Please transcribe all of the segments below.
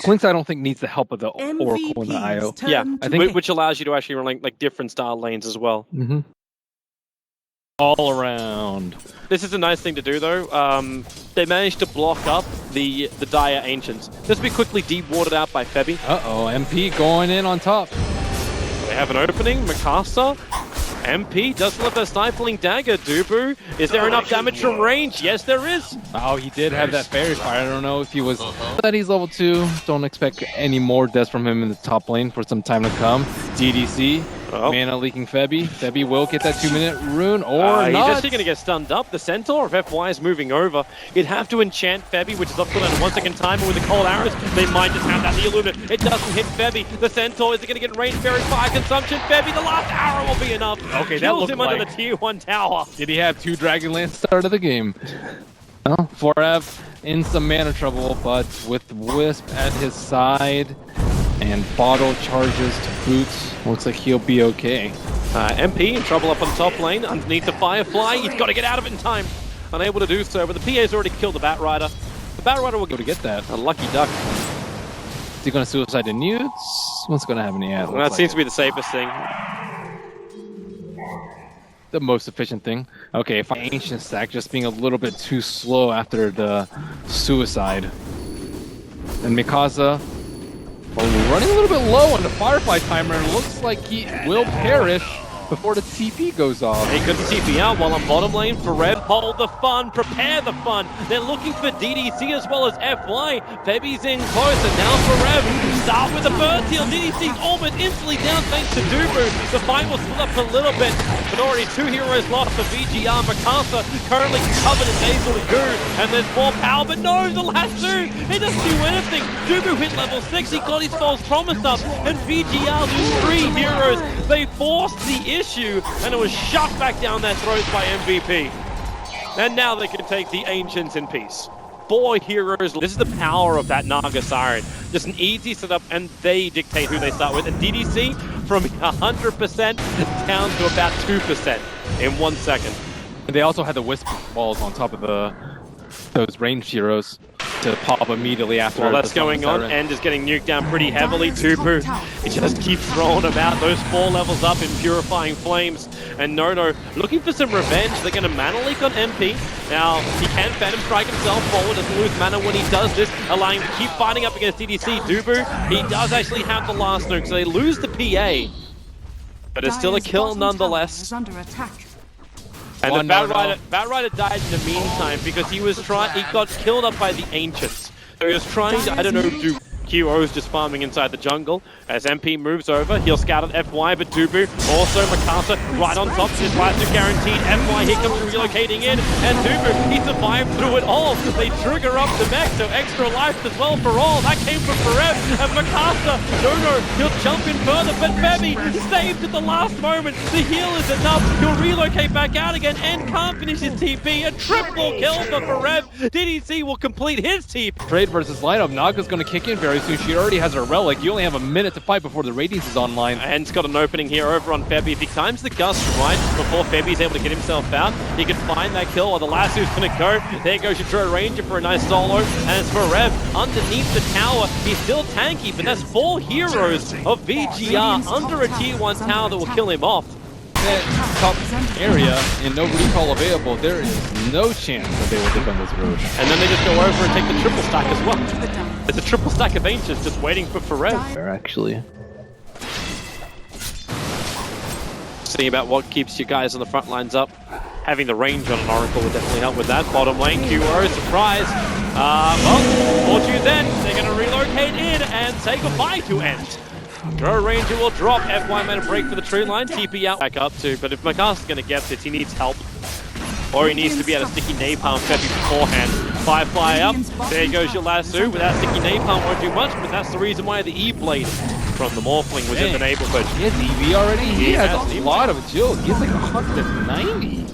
Quinks, I don't think, needs the help of the Oracle and the IO. Yeah, I think which allows you to actually run like different style lanes as well. All around. This is a nice thing to do, though. They managed to block up the Dire Ancients. This will be quickly deep-watered out by Febby. Uh-oh, MP going in on top. They have an opening. Mikasa. MP does love a stifling dagger. DuBu, is there enough damage from range? Yes, there is. Oh, he did have that fairy fire. I don't know if he was... But he's level 2. Don't expect any more deaths from him in the top lane for some time to come. DDC. Mana leaking Febby. Febby will get that 2-minute rune or not. He's actually going to get stunned up. The Centaur of FY is moving over. He'd have to enchant Febby, which is up to them 1 second time. And with the cold arrows, they might just have that the Illumine. It doesn't hit Febby. The Centaur is going to get range fairy fire consumption. Febby, the last arrow will be enough. Okay, that kills looked him under the tier 1 tower. Did he have 2 Dragonlance start of the game? Well, Forev in some mana trouble, but with Wisp at his side and bottle charges to boot, looks like he'll be okay. MP in trouble up on top lane, underneath the Firefly. He's got to get out of it in time. Unable to do so, but the PA's already killed the Batrider. The Batrider will Go to get that. a lucky duck. Is he going to suicide the Newts? What's going to happen? Yeah, That seems to be the safest thing. The most efficient thing. Okay, if Ancient Stack just being a little bit too slow after the suicide. And Mikasa running a little bit low on the Firefly timer, and looks like he will perish before the TP goes off. He couldn't TP out while on bottom lane. Forev, hold the fun, prepare the fun. They're looking for DDC as well as FY. Febby's in close, and now Forev start with the burst heal. DDC's almost instantly down thanks to DuBu. The fight will split up a little bit, but already 2 heroes lost for VGR. Mikasa currently covered in nasal goo, and there's more power, but no, the lasso, it doesn't do anything. DuBu hit level 6, he got his false promise up, and VGR lose 3 heroes. They forced the issue, and it was shot back down their throats by MVP. And now they can take the Ancients in peace. 4 heroes. This is the power of that Naga Siren. Just an easy setup, and they dictate who they start with. And DDC from 100% down to about 2% in 1 second. And they also had the Wisp balls on top of those ranged heroes to pop immediately after. Well, that's going on. End is getting nuked down pretty heavily. DuBu, he just keeps throwing them out. Those 4 levels up in Purifying Flames. And Nono looking for some revenge. They're going to mana leak on MP. Now, he can Phantom Strike himself forward, doesn't lose mana when he does this, allowing him to keep fighting up against DDC. DuBu, he does actually have the last nuke, so they lose the PA. But it's still a kill nonetheless. And the Batrider died in the meantime because he got killed up by the Ancients. So he was trying to, I don't know, do QOs just farming inside the jungle. As MP moves over, he'll scout at FY, but DuBu, also Mikasa, right on top, his last two guaranteed. FY, here comes relocating in, and DuBu, he survived through it all. They trigger up the mech, so extra life as well for all. That came from Forev, and Mikasa, no, he'll jump in further, but Febby saved at the last moment. The heal is enough, he'll relocate back out again, and can't finish his TP. A triple kill for Forev. DDC will complete his TP. Trade versus lineup. Naga's going to kick in very soon. She already has her relic. You only have a minute to fight before the Radiance is online. And it's got an opening here over on Febby. If he times the gust right before Febby's able to get himself out, he can find that kill, or the lasso's going to go. There goes your True Ranger for a nice solo. And it's Forev underneath the tower. He's still tanky, but that's 4 heroes of VGR under a tier 1 tower that will kill him off. That top area and no recall available, there is no chance that they will defend this road. And then they just go over and take the triple stack as well. It's a triple stack of Ancients just waiting for Forev. Actually. See about what keeps you guys on the front lines up. Having the range on an Oracle would definitely help with that. Bottom lane, QO, surprise. Well, fortune then, they're going to relocate in and say goodbye to End. True Ranger will drop. FY made a break for the tree line. TP out back up too. But if Mikasa's going to get this, he needs help. Or he needs to be able to sticky napalm Febby beforehand. Firefly up. There goes your lasso. Without sticky napalm won't do much, but that's the reason why the E-Blade from the Morphling was in the neighborhood. He has EV already? He has a lot of agility. He has like 190.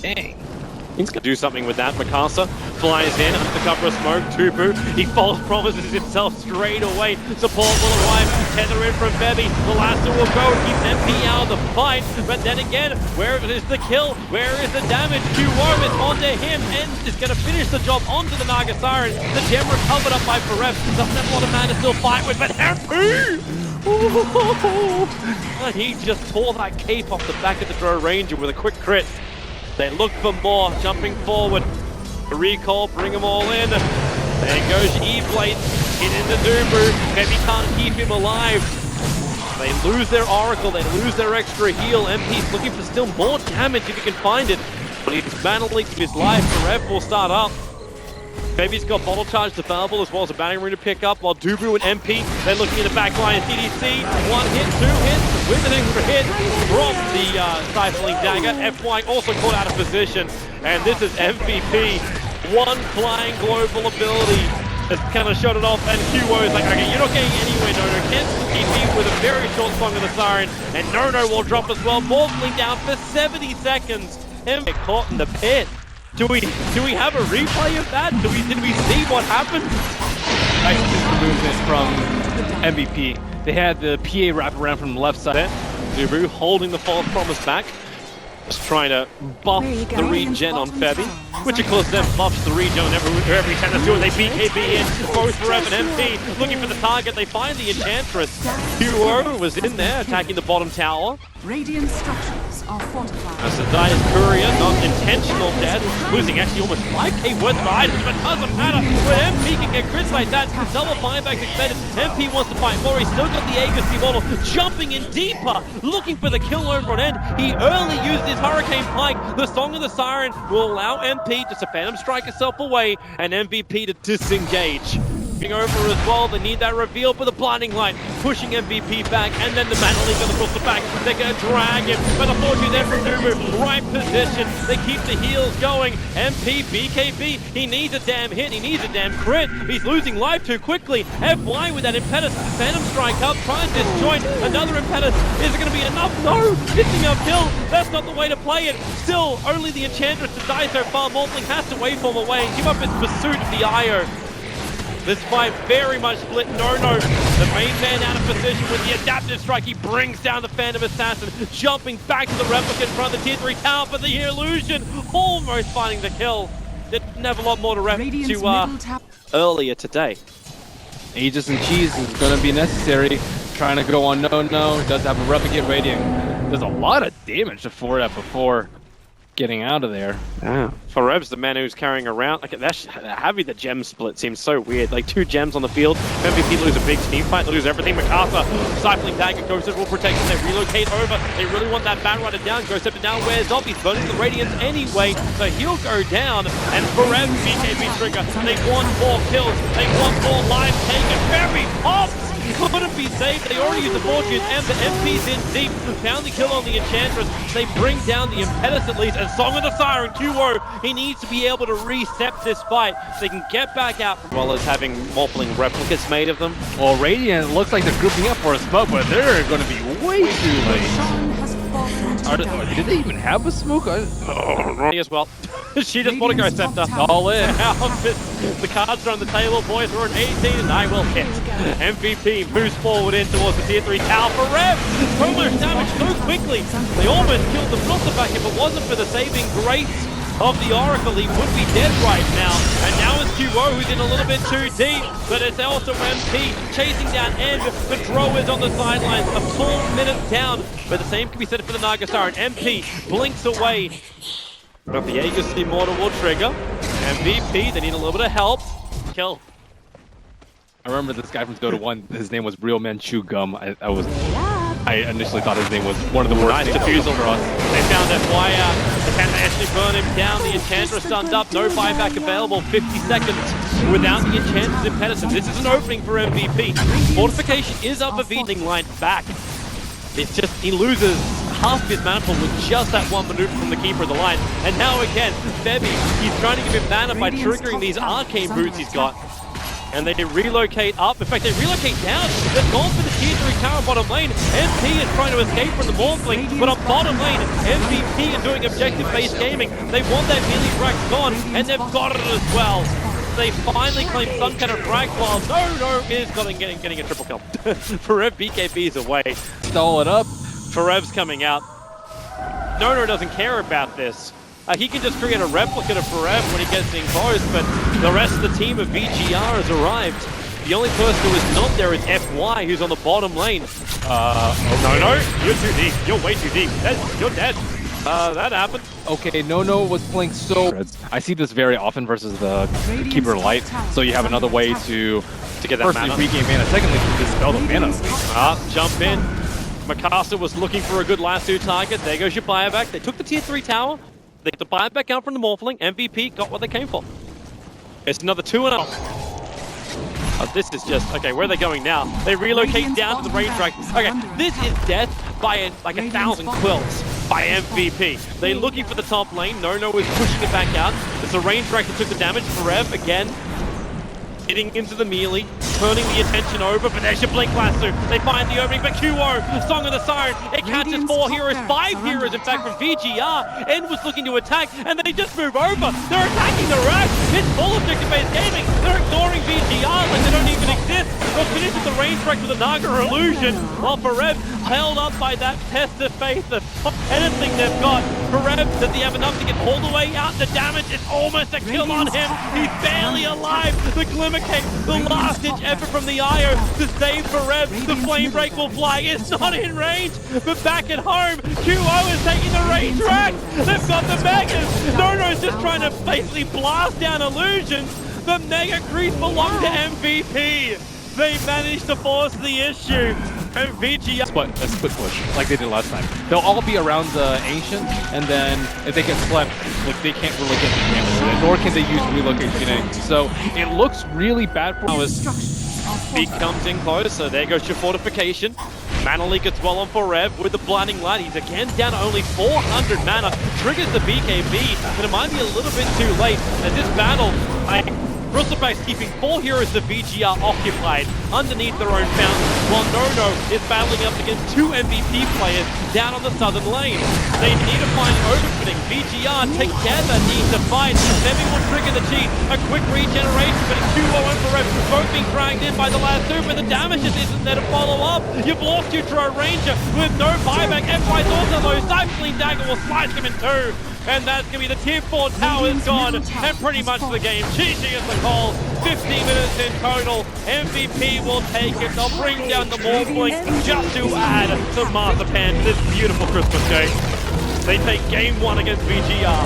Dang. He's going to do something with that. Mikasa flies in under the cover of smoke. DuBu, he false promises himself straight away. Support will arrive. tether in from Febby. The last two will go, keep MP out of the fight. But then again, where is the kill? Where is the damage? QO is onto him and is going to finish the job onto the Naga Siren. The gem recovered up by Forev. Doesn't have a lot of mana to still fight with, but MP! And he just tore that cape off the back of the Drow Ranger with a quick crit. They look for more, jumping forward. The recall, bring them all in. There goes E-Blade, hit into DuBu. Febby can't keep him alive. They lose their Oracle, they lose their extra heal. MP's looking for still more damage if he can find it. But he's battling for his life. Forev will start up. Febby's got Bottle Charge available as well as a Battering Ring to pick up, while DuBu and MP, they're looking in the back line. CDC, 1 hit, 2 hits, with an extra hit from the Stifling Dagger. FY also caught out of position, and this is MVP. One flying global ability has kind of shut it off, and QO is like, okay, you're not getting anywhere, Nono. Can't keep me with a very short Song of the Siren, and Nono will drop as well, morphling down for 70 seconds. And get caught in the pit. Do we have a replay of that? Did we see what happened? Nice movement from MVP. They had the PA wrap around from the left side. DuBu holding the false promise back. Just trying to buff the regen on Febby, which of course then buffs the regen on every time they do it. They BKB in, both Forev and MP, looking for the target. They find the Enchantress. QO was in there, attacking the bottom tower. Radiant structures are fortified. As the Dire's Courier, not intentional death, losing actually almost 5k worth of items, but doesn't matter. When MP can get crits like that, double buyback expended. MP wants to fight more. He's still got the Aegis model, jumping in deeper, looking for the kill over on end. He early used his Hurricane Pike. The Song of the Siren will allow MP just to Phantom Strike herself away and MVP to disengage. Over as well, they need that reveal for the Blinding Light, pushing MVP back, and then the Mana League across the back. They're going to drag him, but the fortune there from DuBu, right position. They keep the heals going. MP, BKB, he needs a damn hit, he needs a damn crit. He's losing life too quickly. FY with that Impetus, Phantom Strike up, trying to disjoint another Impetus. Is it going to be enough? No! Missing uphill, that's not the way to play it. Still, only the Enchantress to die so far. Mortling has to waveform away and give up his pursuit of the IO. This fight very much split. Nono, the main man out of position with the adaptive strike. He brings down the Phantom Assassin, jumping back to the Replica in front of the tier 3 tower for the illusion. Almost finding the kill. Didn't have a lot more to rep to earlier today. Aegis and Cheese is going to be necessary. Trying to go on no. Does have a Replicate Radiant. There's a lot of damage to Forev before getting out of there. Yeah. Forev's the man who's carrying around. Like that's having the gem split seems so weird. Like 2 gems on the field. MVP lose a big team fight. They lose everything. MacArthur, Stifling Dagger, Ghost will protect them. They relocate over. They really want that Bat Rider down. Ghost down. Wears off. He's burning the Radiance anyway. So he'll go down. And Forev BKB trigger. They want more kills. They want more lives taken. Febby pops! Couldn't be saved. They already used the Fortune, and the MP's in deep. Found the kill on the Enchantress. They bring down the Impetus at least, and Song of the Siren, QO, he needs to be able to reset this fight so they can get back out, as well as having Morphling replicas made of them. Well, Radiant looks like they're grouping up for a smoke, but they're going to be way too late. Did they even have a smoke? As well. She just want to go Scepter. All in. The cards are on the table, boys. We're at 18 and I will hit. MVP moves forward in towards the tier 3 tower. Forev! So much damage so quickly. They almost killed the Filter back. If it wasn't for the saving grace of the Oracle, he would be dead right now. And now it's QO who's in a little bit too deep, but it's also MP chasing down End. The Drow is on the sidelines, a full minute down, but the same can be said for the Naga Siren. MP blinks away, but the Aegis Immortal will trigger. MVP, they need a little bit of help. Kill. I remember this guy from Dota 1, his name was Real Manchu Gum. I initially thought his name was one of the worst names defusal for us. They found FY out. Can they actually burn him down? The Enchantress stunned up. No buyback available. 50 seconds without the Enchantress Impetus. This is an opening for MVP. Fortification is up a Beating Line back. It's just, he loses half his mantle with just that one maneuver from the Keeper of the Line. And now again, Febby, he's trying to give him mana by triggering these Arcane Boots he's got. And they relocate up. In fact, they relocate down. They've gone for the tier 3 tower bottom lane. MP is trying to escape from the Morphling, but on bottom lane, MVP is doing objective-based gaming. They want that melee rack gone, and they've got it as well. they finally claim some kind of frag while No is getting a triple kill. Forev BKB is away. Stall it up. Forev's coming out. No doesn't care about this. He can just create a replicate of Forev when he gets in close, but the rest of the team of VGR has arrived. The only person who is not there is FY, who's on the bottom lane. No, you're too deep. You're way too deep. You're dead. That happened. Okay, No was playing so... I see this very often versus the Keeper Light, so you have another way to get that firstly mana. regain mana, secondly to dispel the mana. Jump in. Mikasa was looking for a good last two target. There goes your buyback. They took the tier 3 tower. They got the buyback out from the Morphling. MVP got what they came for. It's another 2-0. This is just... Okay, where are they going now? They relocate down to the range track. Okay, this is death by like 1,000 quills by MVP. They're looking for the top lane. No is pushing it back out. It's the range track that took the damage. Forev again. Hitting into the melee, turning the attention over, but there's your Blink Lasso. They find the opening, but QO, Song of the Siren, it catches 4 heroes, 5 heroes in fact from VGR. End was looking to attack, and they just move over. They're attacking the rack. It's full objective-based gaming. They're ignoring VGR like they don't even exist. They'll finish with the range track with a Naga illusion, while Forev held up by that test of faith, the anything they've got. Forev, does he have enough to get all the way out? The damage is almost a kill on him. He's barely alive. The Glimmer Cake, the last ditch effort from the IO to save Forev. The Flame Break will fly. It's not in range, but back at home, QO is taking the range track. They've got the Megas. Nono's just trying to basically blast down illusions. The Mega Creeps belong to MVP. They managed to force the issue. And VGR... A split push, like they did last time. They'll all be around the Ancient, and then if they get slept, like they can't really get the damage with it, nor can they use relocation. So it looks really bad for us. He comes in close, so there goes your fortification. Mana leak as well on Forev with the blinding light. He's again down to only 400 mana. Triggers the BKB, but it might be a little bit too late. As this battle, Bristleback's keeping 4 heroes of VGR occupied underneath their own fountain, while No is battling up against 2 MVP players down on the southern lane. They need to find an opening. VGR together need to fight. Febby will trigger the cheat. A quick regeneration, but it's 2-0 and Forev both being dragged in by the last 2, but the damage just isn't there to follow up. You've lost your True Ranger with no buyback. FY's also low. Cycling Dagger will slice him in 2. And that's going to be the tier 4 tower is gone, and pretty much the game. GG is the call. 15 minutes in total. MVP will take it. They'll bring down the Morphling just to add some marzipan to this beautiful Christmas cake. They take game 1 against VGR.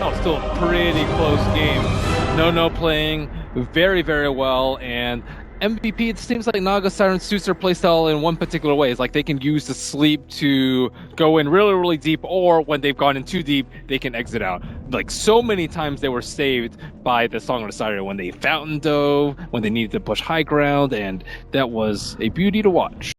Oh, still a pretty close game. No playing very, very well, and MVP, it seems like Naga Siren suits their playstyle in one particular way. It's like they can use the sleep to go in really, really deep, or when they've gone in too deep, they can exit out. Like, so many times they were saved by the Song of the Siren when they fountain dove, when they needed to push high ground, and that was a beauty to watch.